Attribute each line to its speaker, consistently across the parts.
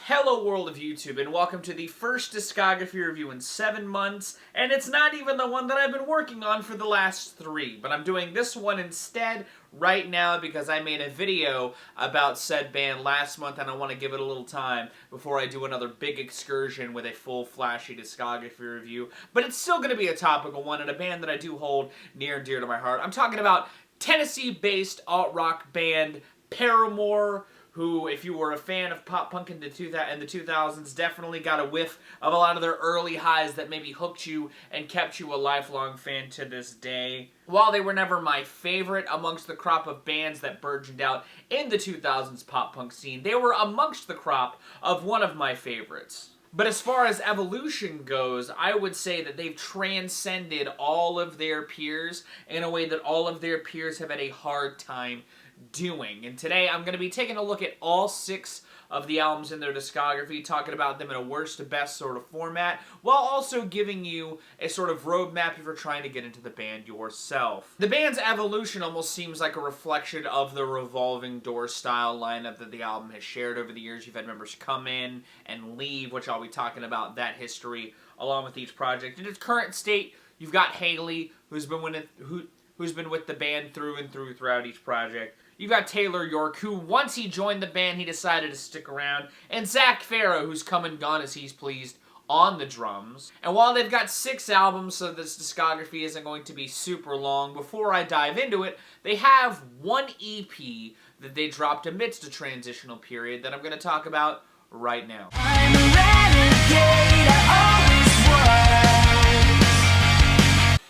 Speaker 1: Hello world of YouTube, and welcome to the first discography review in 7 months, and it's not even the one that I've been working on for the last 3, but I'm doing this one instead right now because I made a video about said band last month and I want to give it a little time before I do another big excursion with a full flashy discography review, but it's still going to be a topical one and a band that I do hold near and dear to my heart. I'm talking about Tennessee-based alt-rock band Paramore, who, if you were a fan of pop punk in the 2000s, definitely got a whiff of a lot of their early highs that maybe hooked you and kept you a lifelong fan to this day. While they were never my favorite amongst the crop of bands that burgeoned out in the 2000s pop punk scene, they were amongst the crop of one of my favorites. But as far as evolution goes, I would say that they've transcended all of their peers in a way that all of their peers have had a hard time doing. And today I'm going to be taking a look at all 6 of the albums in their discography, talking about them in a worst to best sort of format, while also giving you a sort of roadmap if you're trying to get into the band yourself. The band's evolution almost seems like a reflection of the revolving door style lineup that the album has shared over the years. You've had members come in and leave, which I'll be talking about that history along with each project. In its current state, you've got Haley, who's been with the band through and through throughout each project. You've got Taylor York, who once he joined the band, he decided to stick around. And Zach Farrow, who's come and gone as he's pleased on the drums. And while they've got 6 albums, so this discography isn't going to be super long, before I dive into it, they have one EP that they dropped amidst a transitional period that I'm going to talk about right now. I'm a renegade,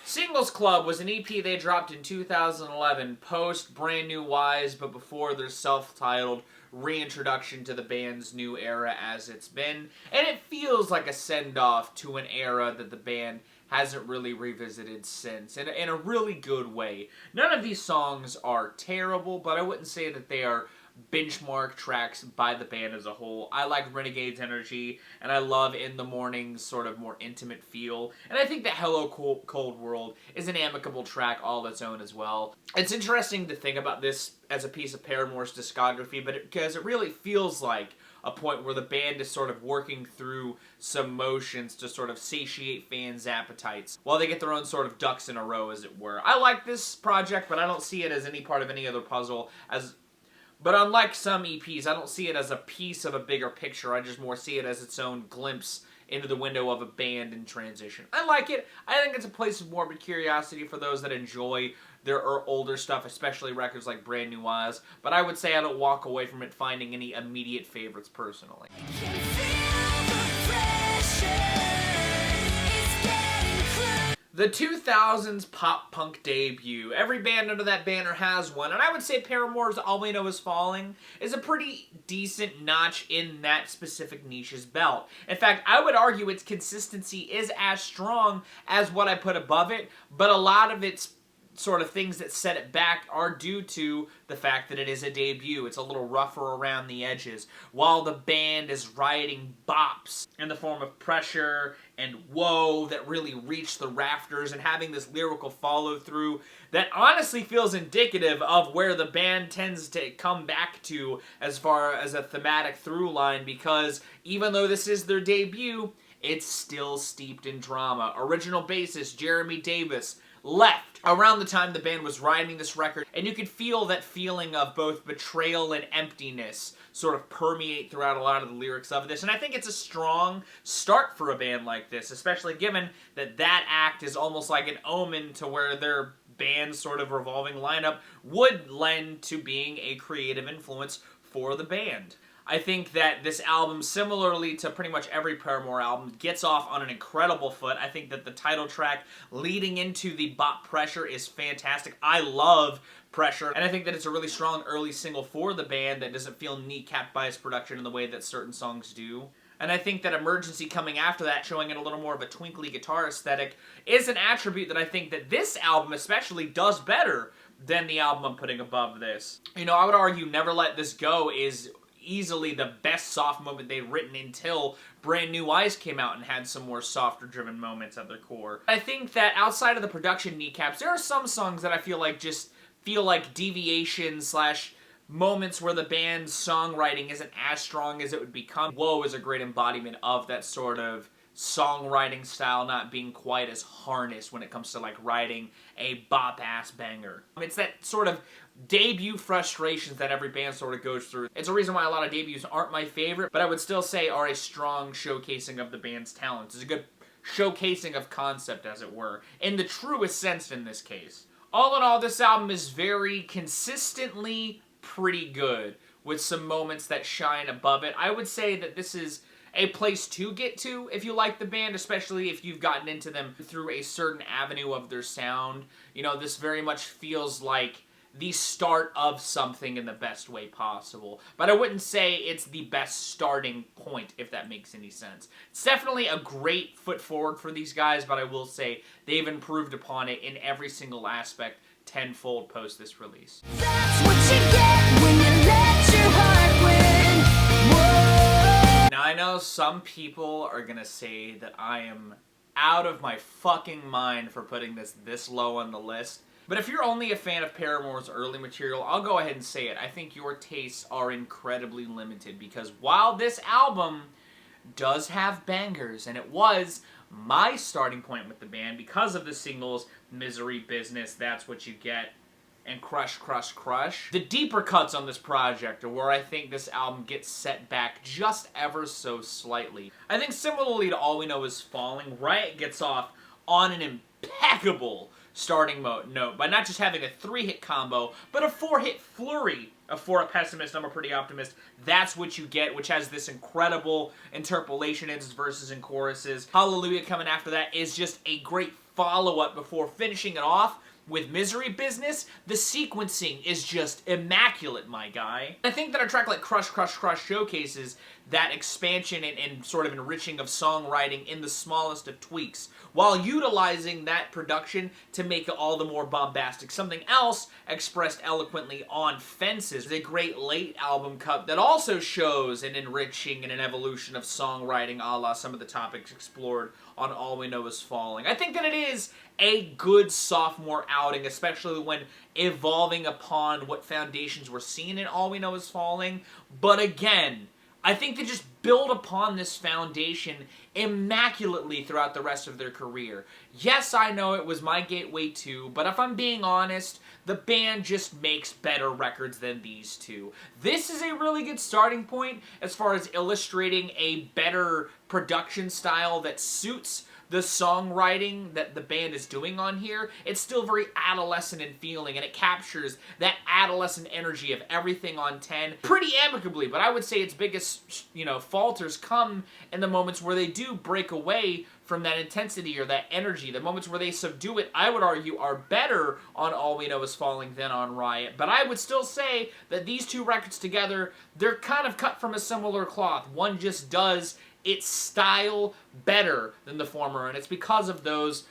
Speaker 1: Singles Club was an EP they dropped in 2011, post Brand New Wise, but before their self-titled reintroduction to the band's new era as it's been. And it feels like a send-off to an era that the band hasn't really revisited since, in a really good way. None of these songs are terrible, but I wouldn't say that they are benchmark tracks by the band as a whole. I like Renegade's energy, and I love In the Morning's sort of more intimate feel, and I think that Hello Cold World is an amicable track all its own as well. It's interesting to think about this as a piece of Paramore's discography, because it really feels like a point where the band is sort of working through some motions to sort of satiate fans' appetites, while they get their own sort of ducks in a row, as it were. I like this project, but I don't see it as any part of any other puzzle, But unlike some EPs, I don't see it as a piece of a bigger picture. I just more see it as its own glimpse into the window of a band in transition. I like it. I think it's a place of morbid curiosity for those that enjoy their older stuff, especially records like Brand New Wise. But I would say I don't walk away from it finding any immediate favorites personally. The 2000s pop-punk debut. Every band under that banner has one, and I would say Paramore's All We Know Is Falling is a pretty decent notch in that specific niche's belt. In fact, I would argue its consistency is as strong as what I put above it, but a lot of its sort of things that set it back are due to the fact that it is a debut. It's a little rougher around the edges, while the band is riding bops in the form of Pressure and Whoa that really reach the rafters, and having this lyrical follow-through that honestly feels indicative of where the band tends to come back to as far as a thematic through line, because even though this is their debut, it's still steeped in drama. Original bassist Jeremy Davis left around the time the band was writing this record, and you could feel that feeling of both betrayal and emptiness sort of permeate throughout a lot of the lyrics of this, and I think it's a strong start for a band like this, especially given that that act is almost like an omen to where their band's sort of revolving lineup would lend to being a creative influence for the band. I think that this album, similarly to pretty much every Paramore album, gets off on an incredible foot. I think that the title track leading into the bop Pressure is fantastic. I love Pressure, and I think that it's a really strong early single for the band that doesn't feel kneecapped by its production in the way that certain songs do. And I think that Emergency coming after that, showing it a little more of a twinkly guitar aesthetic, is an attribute that I think that this album especially does better than the album I'm putting above this. You know, I would argue Never Let This Go is easily the best soft moment they'd written until Brand New Wise came out and had some more softer driven moments at their core. I think that outside of the production kneecaps, there are some songs that I feel like just feel like deviations slash moments where the band's songwriting isn't as strong as it would become. Whoa is a great embodiment of that sort of songwriting style not being quite as harnessed when it comes to like writing a bop-ass banger. It's that sort of debut frustrations that every band sort of goes through. It's a reason why a lot of debuts aren't my favorite, but I would still say are a strong showcasing of the band's talents. It's a good showcasing of concept, as it were, in the truest sense in this case. All in all, this album is very consistently pretty good, with some moments that shine above it. I would say that this is a place to get to if you like the band, especially if you've gotten into them through a certain avenue of their sound. You know, this very much feels like the start of something in the best way possible. But I wouldn't say it's the best starting point, if that makes any sense. It's definitely a great foot forward for these guys, but I will say they've improved upon it in every single aspect tenfold post this release.
Speaker 2: That's what you get when you let your heart win. Whoa.
Speaker 1: Now, I know some people are gonna say that I am out of my fucking mind for putting this low on the list. But if you're only a fan of Paramore's early material, I'll go ahead and say it. I think your tastes are incredibly limited, because while this album does have bangers, and it was my starting point with the band because of the singles Misery Business, That's What You Get, and Crush, Crush, Crush, the deeper cuts on this project are where I think this album gets set back just ever so slightly. I think similarly to All We Know Is Falling, Riot gets off on an impeccable starting note by not just having a 3-hit combo, but a 4-hit flurry of For a Pessimist, I'm a Pretty Optimist, That's What You Get, which has this incredible interpolation in its verses and choruses. Hallelujah coming after that is just a great follow-up before finishing it off with Misery Business. The sequencing is just immaculate, my guy. I think that a track like Crush, Crush, Crush showcases that expansion and sort of enriching of songwriting in the smallest of tweaks, while utilizing that production to make it all the more bombastic. Something else expressed eloquently on Fences is a great late album cut that also shows an enriching and an evolution of songwriting a la some of the topics explored on All We Know Is Falling. I think that it is a good sophomore outing, especially when evolving upon what foundations were seen in All We Know Is Falling. But again, I think they just build upon this foundation immaculately throughout the rest of their career. Yes, I know it was my gateway too, but if I'm being honest, the band just makes better records than these two. This is a really good starting point as far as illustrating a better production style that suits the songwriting that the band is doing on here. It's still very adolescent in feeling, and it captures that adolescent energy of everything on 10 pretty amicably, but I would say its biggest, falters come in the moments where they do break away from that intensity or that energy. The moments where they subdue it, I would argue, are better on All We Know Is Falling than on Riot. But I would still say that these two records together, they're kind of cut from a similar cloth. One just does its style better than the former, and it's because of those,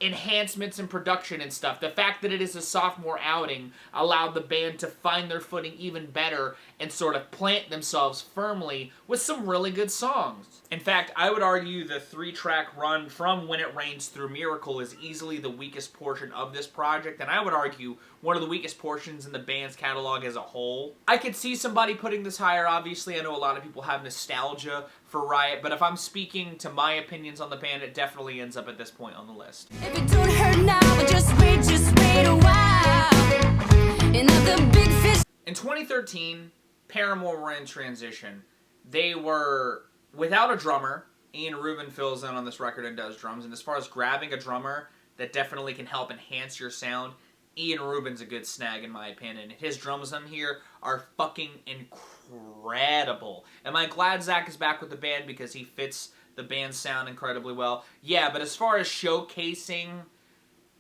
Speaker 1: enhancements in production and stuff. The fact that it is a sophomore outing allowed the band to find their footing even better and sort of plant themselves firmly with some really good songs. In fact, I would argue the 3-track run from When It Rains through Miracle is easily the weakest portion of this project, and I would argue one of the weakest portions in the band's catalog as a whole. I could see somebody putting this higher, obviously. I know a lot of people have nostalgia for Riot, but if I'm speaking to my opinions on the band, it definitely ends up at this point on the list.
Speaker 2: If it don't hurt now, but just wait a while. Another big fish.
Speaker 1: In 2013, Paramore were in transition. They were without a drummer. Ian Rubin fills in on this record and does drums, and as far as grabbing a drummer that definitely can help enhance your sound, Ian Rubin's a good snag in my opinion. His drums on here are fucking incredible. Am I glad Zach is back with the band because he fits the band's sound incredibly well? Yeah, but as far as showcasing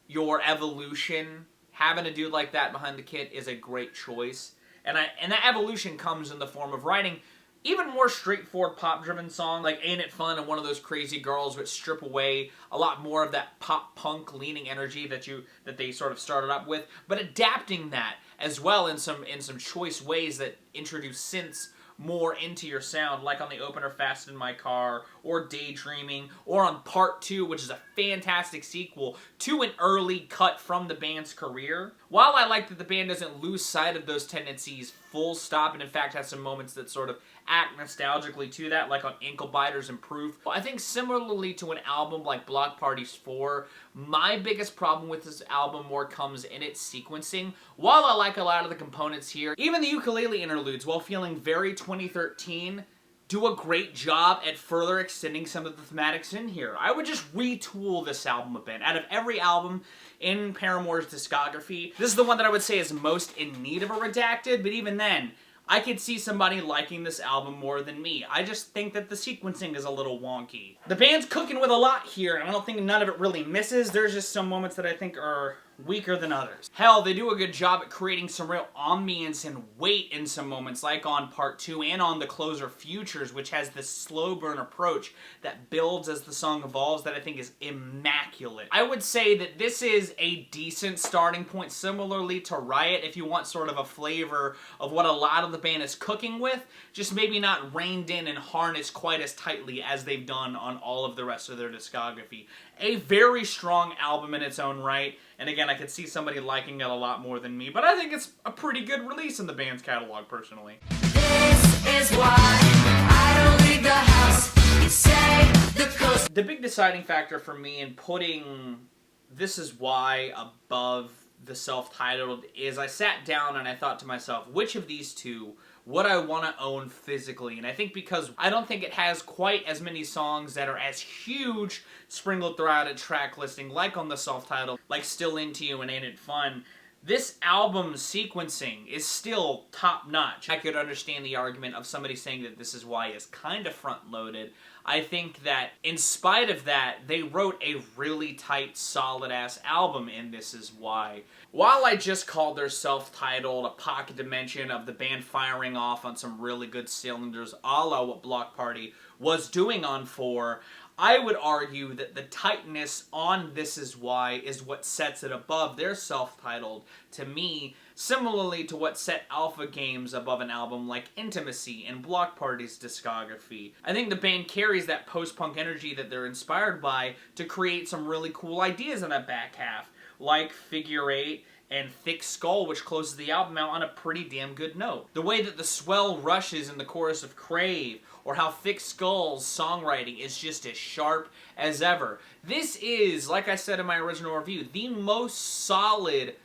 Speaker 1: your evolution, having a dude like that behind the kit is a great choice. And that evolution comes in the form of writing even more straightforward pop-driven song like Ain't It Fun and One of Those Crazy Girls, which strip away a lot more of that pop-punk leaning energy that they sort of started up with, but adapting that as well in some choice ways that introduce synths more into your sound, like on the opener Fast in My Car, or Daydreaming, or on Part 2, which is a fantastic sequel to an early cut from the band's career. While I like that the band doesn't lose sight of those tendencies full stop, and in fact has some moments that sort of act nostalgically to that, like on Ankle Biters and Proof, I think similarly to an album like Block Parties 4, my biggest problem with this album more comes in its sequencing. While I like a lot of the components here, even the ukulele interludes, while feeling very 2013, do a great job at further extending some of the thematics in here. I would just retool this album a bit. Out of every album in Paramore's discography, this is the one that I would say is most in need of a redacted, but even then, I could see somebody liking this album more than me. I just think that the sequencing is a little wonky. The band's cooking with a lot here, and I don't think none of it really misses. There's just some moments that I think are weaker than others. Hell, they do a good job at creating some real ambience and weight in some moments, like on Part 2 and on the closer Futures, which has this slow burn approach that builds as the song evolves that I think is immaculate. I would say that this is a decent starting point, similarly to Riot, if you want sort of a flavor of what a lot of the band is cooking with, just maybe not reined in and harnessed quite as tightly as they've done on all of the rest of their discography. A very strong album in its own right, and again, I could see somebody liking it a lot more than me, but I think it's a pretty good release in the band's catalog, personally.
Speaker 2: This is why I don't leave the house. You say the coast.
Speaker 1: The big deciding factor for me in putting This Is Why above the self-titled is I sat down and I thought to myself, which of these two would I want to own physically? And I think because I don't think it has quite as many songs that are as huge sprinkled throughout a track listing, like on the self-titled, like Still Into You and Ain't It Fun, this album's sequencing is still top-notch. I could understand the argument of somebody saying that This Is Why is kind of front-loaded. I think that in spite of that, they wrote a really tight, solid-ass album in This Is Why. While I just called their self-titled a pocket dimension of the band firing off on some really good cylinders, a la what Block Party was doing on 4, I would argue that the tightness on This Is Why is what sets it above their self-titled, to me, similarly to what set Alpha Games above an album like Intimacy and Block Party's discography. I think the band carries that post-punk energy that they're inspired by to create some really cool ideas in that back half, like Figure 8 and Thick Skull, which closes the album out on a pretty damn good note. The way that the swell rushes in the chorus of Crave, or how Thick Skull's songwriting is just as sharp as ever. This is, like I said in my original review, the most solid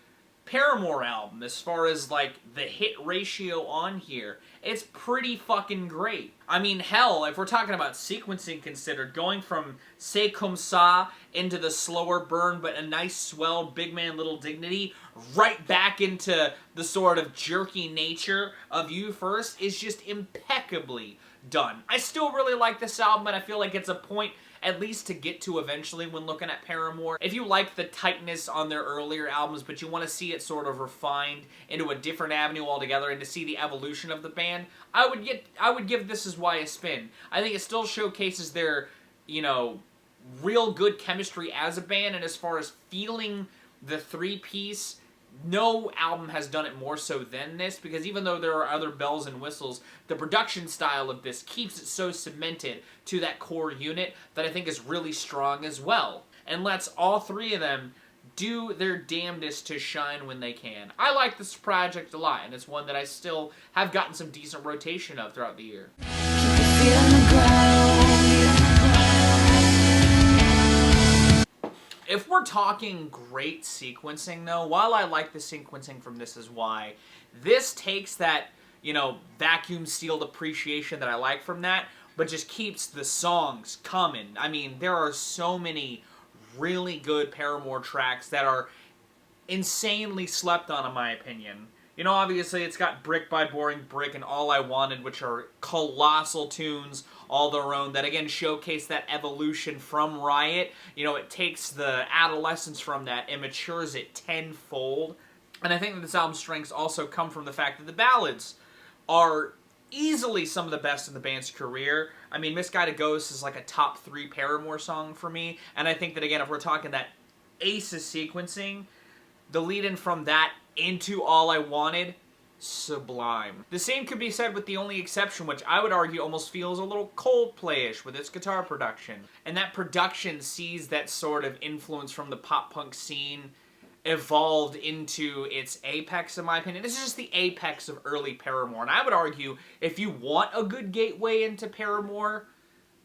Speaker 1: Paramore album as far as, like, the hit ratio on here. It's pretty fucking great. I mean, hell, if we're talking about sequencing considered, going from C'est Comme Ça into the slower burn but a nice swell Big Man Little Dignity right back into the sort of jerky nature of You First is just impeccably done. I still really like this album, and I feel like it's a point at least to get to eventually when looking at Paramore. If you like the tightness on their earlier albums, but you want to see it sort of refined into a different avenue altogether and to see the evolution of the band, I would give This Is Why a spin. I think it still showcases their, you know, real good chemistry as a band, and as far as feeling the three-piece, no album has done it more so than this, because even though there are other bells and whistles, the production style of this keeps it so cemented to that core unit that I think is really strong as well, and lets all three of them do their damnedest to shine when they can. I like this project a lot, and it's one that I still have gotten some decent rotation of throughout the year. If we're talking great sequencing, though, while I like the sequencing from This Is Why, this takes that, you know, vacuum sealed appreciation that I like from that, but just keeps the songs coming. I mean, there are so many really good Paramore tracks that are insanely slept on, in my opinion. You know, obviously, it's got Brick by Boring Brick and All I Wanted, which are colossal tunes all their own that, again, showcase that evolution from Riot. You know, it takes the adolescence from that and matures it tenfold. And I think that this album's strengths also come from the fact that the ballads are easily some of the best in the band's career. I mean, Misguided Ghost is like a top 3 Paramore song for me. And I think that, again, if we're talking that Aces sequencing, the lead-in from that into All I Wanted sublime. The same could be said with the only exception, which I would argue almost feels a little Coldplay-ish with its guitar production. And that production sees that sort of influence from the pop-punk scene evolved into its apex, in my opinion. This is just the apex of early Paramore. And I would argue, if you want a good gateway into Paramore,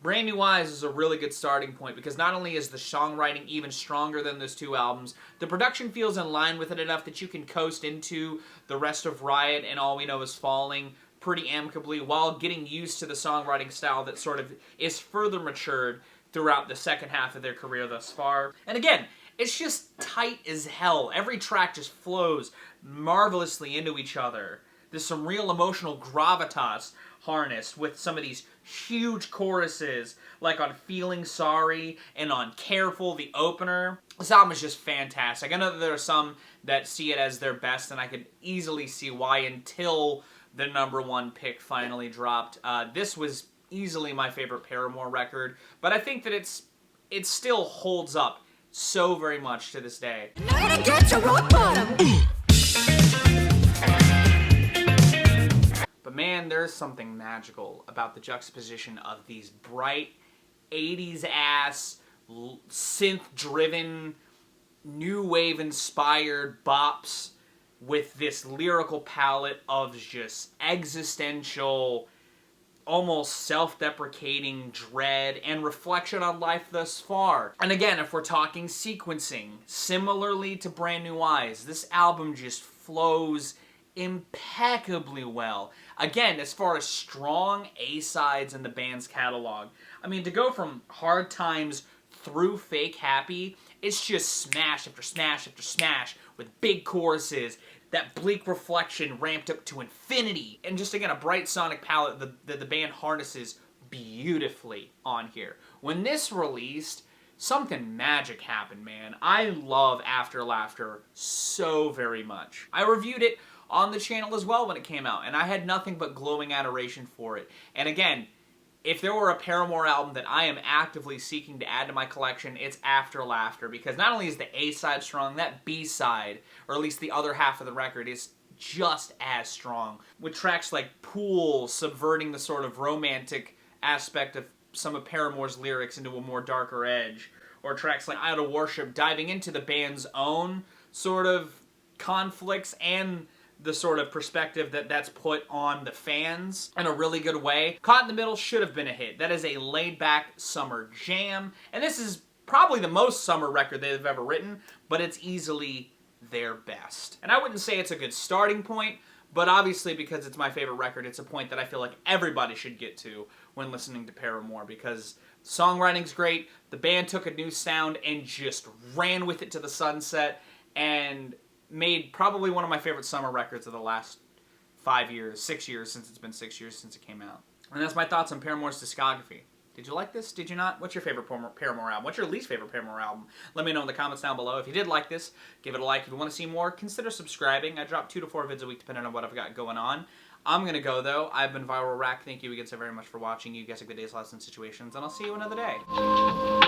Speaker 1: Brand New Eyes is a really good starting point, because not only is the songwriting even stronger than those two albums, the production feels in line with it enough that you can coast into the rest of Riot and All We Know Is Falling pretty amicably, while getting used to the songwriting style that sort of is further matured throughout the second half of their career thus far. And again, it's just tight as hell. Every track just flows marvelously into each other. There's some real emotional gravitas harnessed with some of these huge choruses, like on Feeling Sorry and on Careful, the opener. This album is just fantastic. I know that there are some that see it as their best, and I could easily see why until the #1 pick finally dropped. This was easily my favorite Paramore record, but I think that it still holds up so very much to this day.
Speaker 2: Now to get to rock bottom.
Speaker 1: But man, there's something magical about the juxtaposition of these bright 80s-ass, synth-driven, new wave-inspired bops with this lyrical palette of just existential, almost self-deprecating dread and reflection on life thus far. And again, if we're talking sequencing, similarly to Brand New Eyes, this album just flows impeccably well. Again, as far as strong A-sides in the band's catalog, I mean, to go from Hard Times through Fake Happy, it's just smash after smash after smash with big choruses, that bleak reflection ramped up to infinity, and just again a bright sonic palette that the band harnesses beautifully on here. When this released, something magic happened, man. I love After Laughter so very much. I reviewed it on the channel as well when it came out, and I had nothing but glowing adoration for it. And again, if there were a Paramore album that I am actively seeking to add to my collection, it's After Laughter, because not only is the A-side strong, that B-side, or at least the other half of the record, is just as strong, with tracks like Pool subverting the sort of romantic aspect of some of Paramore's lyrics into a more darker edge, or tracks like Out of Worship diving into the band's own sort of conflicts and the sort of perspective that's put on the fans in a really good way. Caught in the Middle should have been a hit. That is a laid-back summer jam, and this is probably the most summer record they've ever written, but it's easily their best. And I wouldn't say it's a good starting point, but obviously because it's my favorite record, it's a point that I feel like everybody should get to when listening to Paramore, because songwriting's great, the band took a new sound and just ran with it to the sunset, and made probably one of my favorite summer records of the last 5 years, 6 years, since it's been 6 years since it came out. And that's my thoughts on Paramore's discography. Did you like this? Did you not? What's your favorite Paramore album? What's your least favorite Paramore album? Let me know in the comments down below. If you did like this, give it a like. If you want to see more, consider subscribing. I drop 2 to 4 vids a week depending on what I've got going on. I'm going to go, though. I've been Viral Rack. Thank you again so very much for watching. You guys have good days, lots, and situations, and I'll see you another day.